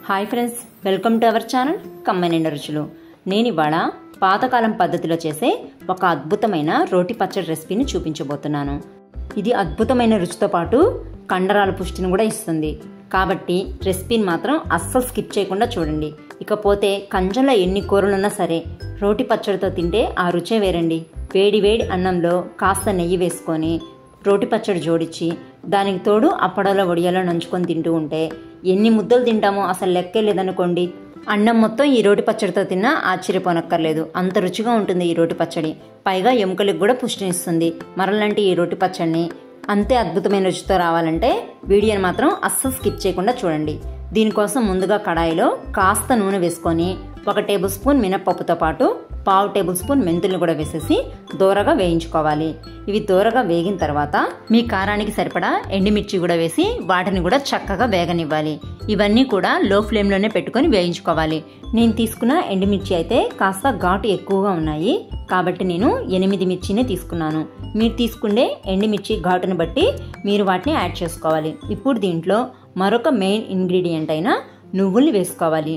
Hi friends, welcome to our channel కమ్మనైన రుచులు. నేను ఇవాళ పాతకాలం పద్ధతిలో చేసే ఒక అద్భుతమైన రోటి పచ్చడి రెసిపీని చూపించబోతున్నాను. ఇది అద్భుతమైన రుచితో పాటు కండరాల పుష్టిని కూడా ఇస్తుంది. కాబట్టి రెసిపీని మాత్రం అస్సలు స్కిప్ చేయకుండా చూడండి. ఇకపోతే కంచంలో ఎన్ని కూరలున్నా సరే రోటి పచ్చడితో తింటే ఆ రుచే వేరండి. వేడి వేడి అన్నంలో కాస్త నెయ్యి వేసుకొని రోటి పచ్చడి జోడించి దానికి తోడు అప్పడాలో వడియాలో నంచుకొని తింటూ ఉంటే ఎన్ని ముద్దలు తింటామో అసలు లెక్కే లేదనుకోండి. అన్నం మొత్తం ఈ రోటి పచ్చడితో తిన్నా ఆశ్చర్యపోనక్కర్లేదు. అంత రుచిగా ఉంటుంది ఈ రోటి పచ్చడి. పైగా ఎముకలకు కూడా పుష్టినిస్తుంది. మరలాంటి ఈ రోటి పచ్చడిని అంతే అద్భుతమైన రుచితో రావాలంటే వీడియోని మాత్రం అస్సలు స్కిప్ చేయకుండా చూడండి. దీనికోసం ముందుగా కడాయిలో కాస్త నూనె వేసుకొని 1 టేబుల్ స్పూన్ మినప్పప్పుతో పాటు 1/2 టేబుల్ స్పూన్ మెంతులు కూడా వేసేసి దోరగా వేయించుకోవాలి. ఇవి దోరగా వేగిన తర్వాత మీ కారానికి సరిపడా ఎండుమిర్చి కూడా వేసి వాటిని కూడా చక్కగా వేగనివ్వాలి. ఇవన్నీ కూడా లో ఫ్లేమ్లోనే పెట్టుకొని వేయించుకోవాలి. నేను తీసుకున్న ఎండుమిర్చి అయితే కాస్త ఘాటు ఎక్కువగా ఉన్నాయి కాబట్టి నేను 8 మిర్చినే తీసుకున్నాను. మీరు తీసుకునే ఎండుమిర్చి ఘాటును బట్టి మీరు వాటిని యాడ్ చేసుకోవాలి. ఇప్పుడు దీంట్లో మరొక మెయిన్ ఇంగ్రీడియంట్ అయిన నువ్వుల్ని వేసుకోవాలి.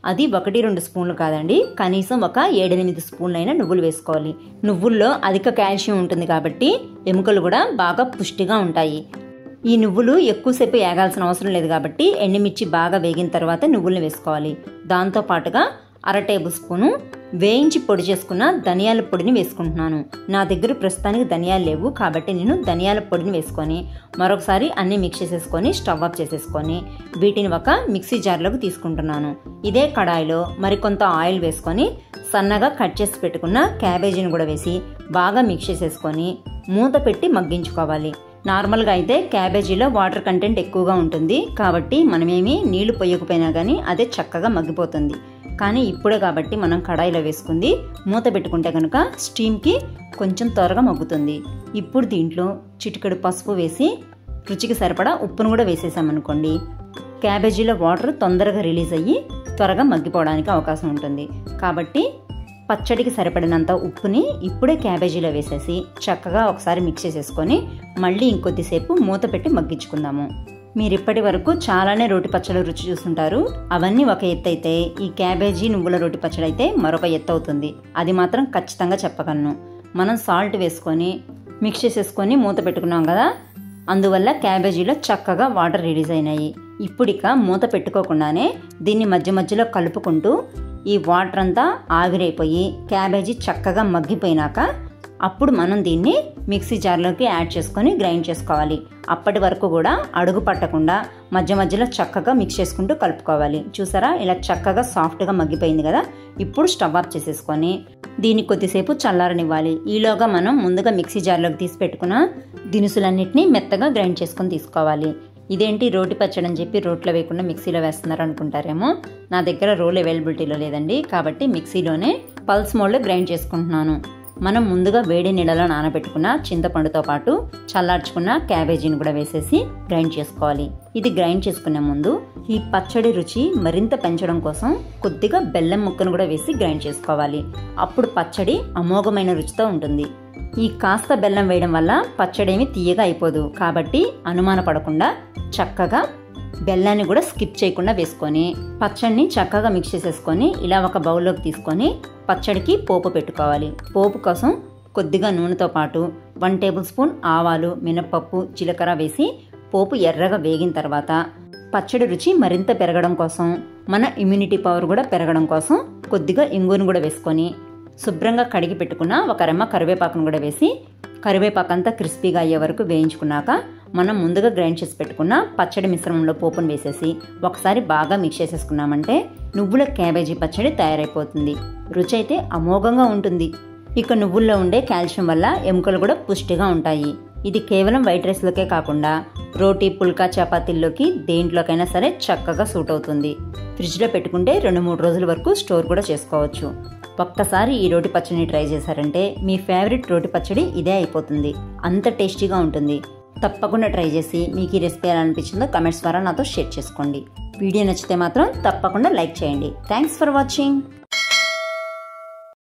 అది 1-2 స్పూన్లు కాదండి, కనీసం ఒక 7-8 స్పూన్లు అయినా నువ్వులు వేసుకోవాలి. నువ్వుల్లో అధిక కాల్షియం ఉంటుంది కాబట్టి ఎముకలు కూడా బాగా పుష్టిగా ఉంటాయి. ఈ నువ్వులు ఎక్కువసేపు ఏగాల్సిన అవసరం లేదు కాబట్టి ఎండుమిర్చి బాగా వేగిన తర్వాత నువ్వుల్ని వేసుకోవాలి. దాంతో పాటుగా 1/2 టేబుల్ స్పూను వేయించి పొడి చేసుకున్న ధనియాల పొడిని వేసుకుంటున్నాను. నా దగ్గర ప్రస్తుతానికి ధనియాలు లేవు కాబట్టి నేను ధనియాల పొడిని వేసుకొని మరొకసారి అన్నీ మిక్స్ చేసేసుకొని స్టవ్ ఆఫ్ చేసేసుకొని వీటిని ఒక మిక్సీ జార్లోకి తీసుకుంటున్నాను. ఇదే కడాయిలో మరికొంత ఆయిల్ వేసుకొని సన్నగా కట్ చేసి పెట్టుకున్న క్యాబేజీని కూడా వేసి బాగా మిక్స్ చేసేసుకొని మూత పెట్టి మగ్గించుకోవాలి. నార్మల్గా అయితే క్యాబేజీలో వాటర్ కంటెంట్ ఎక్కువగా ఉంటుంది కాబట్టి మనమేమి నీళ్లు పొయ్యకపోయినా కానీ అదే చక్కగా మగ్గిపోతుంది. కానీ ఇప్పుడే కాబట్టి మనం కడాయిలో వేసుకుంది మూత పెట్టుకుంటే కనుక స్టీమ్కి కొంచెం త్వరగా మగ్గుతుంది. ఇప్పుడు దీంట్లో చిటికెడు పసుపు వేసి రుచికి సరిపడా ఉప్పును కూడా వేసేసామనుకోండి క్యాబేజీలో వాటర్ తొందరగా రిలీజ్ అయ్యి త్వరగా మగ్గిపోవడానికి అవకాశం ఉంటుంది. కాబట్టి పచ్చడికి సరిపడినంత ఉప్పుని ఇప్పుడే క్యాబేజీలో వేసేసి చక్కగా ఒకసారి మిక్స్ చేసేసుకొని మళ్ళీ ఇంకొద్దిసేపు మూత పెట్టి మగ్గించుకుందాము. మీరు ఇప్పటి వరకు చాలానే రోటి పచ్చడి రుచి చూస్తుంటారు. అవన్నీ ఒక ఎత్తు అయితే ఈ క్యాబేజీ నువ్వుల రోటి పచ్చడి అయితే మరొక ఎత్తు అవుతుంది. అది మాత్రం ఖచ్చితంగా చెప్పగలను. మనం సాల్ట్ వేసుకొని మిక్స్ చేసేసుకొని మూత పెట్టుకున్నాం కదా, అందువల్ల క్యాబేజీలో చక్కగా వాటర్ రిలీజ్ అయినాయి. ఇప్పుడు ఇక మూత పెట్టుకోకుండానే దీన్ని మధ్య మధ్యలో కలుపుకుంటూ ఈ వాటర్ అంతా ఆవిరైపోయి క్యాబేజీ చక్కగా మగ్గిపోయినాక అప్పుడు మనం దీన్ని మిక్సీ జార్లోకి యాడ్ చేసుకొని గ్రైండ్ చేసుకోవాలి. అప్పటి వరకు కూడా అడుగు పట్టకుండా మధ్య మధ్యలో చక్కగా మిక్స్ చేసుకుంటూ కలుపుకోవాలి. చూసారా, ఇలా చక్కగా సాఫ్ట్గా మగ్గిపోయింది కదా. ఇప్పుడు స్టవ్ ఆఫ్ చేసేసుకొని దీన్ని కొద్దిసేపు చల్లారనివ్వాలి. ఈలోగా మనం ముందుగా మిక్సీ జార్లోకి తీసి పెట్టుకున్న దినుసులన్నింటినీ మెత్తగా గ్రైండ్ చేసుకొని తీసుకోవాలి. ఇదేంటి రోటి పచ్చడి అని చెప్పి రోట్లో వేయకుండా మిక్సీలో వేస్తున్నారు అనుకుంటారేమో. నా దగ్గర రోల్ అవైలబిలిటీలో లేదండి కాబట్టి మిక్సీలోనే పల్స్ మోడ్లో గ్రైండ్ చేసుకుంటున్నాను. మనం ముందుగా వేడి నీళ్ళలో నానబెట్టుకున్న చింతపండుతో పాటు చల్లార్చుకున్న క్యాబేజీని కూడా వేసేసి గ్రైండ్ చేసుకోవాలి. ఇది గ్రైండ్ చేసుకునే ముందు ఈ పచ్చడి రుచి మరింత పెంచడం కోసం కొద్దిగా బెల్లం ముక్కను కూడా వేసి గ్రైండ్ చేసుకోవాలి. అప్పుడు పచ్చడి అమోఘమైన రుచితో ఉంటుంది. ఈ కాస్త బెల్లం వేయడం వల్ల పచ్చడి ఏమి తీయగా అయిపోదు కాబట్టి అనుమాన పడకుండా చక్కగా బెల్లాన్ని కూడా స్కిప్ చేయకుండా వేసుకొని పచ్చడిని చక్కగా మిక్స్ చేసేసుకొని ఇలా ఒక బౌల్లోకి తీసుకొని పచ్చడికి పోపు పెట్టుకోవాలి. పోపు కోసం కొద్దిగా నూనెతో పాటు 1 టేబుల్ స్పూన్ ఆవాలు, మినపప్పు, జీలకర్ర వేసి పోపు ఎర్రగా వేగిన తర్వాత పచ్చడి రుచి మరింత పెరగడం కోసం మన ఇమ్యూనిటీ పవర్ కూడా పెరగడం కోసం కొద్దిగా ఇంగువను కూడా వేసుకొని శుభ్రంగా కడిగి పెట్టుకున్న ఒక రెమ్మ కరివేపాకును కూడా వేసి కరివేపాకంతా క్రిస్పీగా అయ్యే వరకు వేయించుకున్నాక మనం ముందుగా గ్రైండ్ చేసి పెట్టుకున్న పచ్చడి మిశ్రమంలో పోపును వేసేసి ఒకసారి బాగా మిక్స్ చేసేసుకున్నామంటే నువ్వుల క్యాబేజీ పచ్చడి తయారైపోతుంది. రుచి అయితే అమోఘంగా ఉంటుంది. ఇక నువ్వుల్లో ఉండే కాల్షియం వల్ల ఎముకలు కూడా పుష్టిగా ఉంటాయి. ఇది కేవలం వైట్ రైస్లోకే కాకుండా రోటీ, పుల్కా, చపాతీల్లోకి దేంట్లోకైనా సరే చక్కగా సూట్ అవుతుంది. ఫ్రిడ్జ్లో పెట్టుకుంటే 2-3 రోజుల వరకు స్టోర్ కూడా చేసుకోవచ్చు. ఒక్కసారి ఈ రోటి పచ్చడిని ట్రై చేశారంటే మీ ఫేవరెట్ రోటి పచ్చడి ఇదే అయిపోతుంది. అంత టేస్టీగా ఉంటుంది. తప్పకుండా ట్రై చేసి మీకు ఈ రెసిపీ ఎలా అనిపించిందో కమెంట్స్ ద్వారా నాతో షేర్ చేసుకోండి. వీడియో నచ్చితే మాత్రం తప్పకుండా లైక్ చేయండి. Thanks for watching.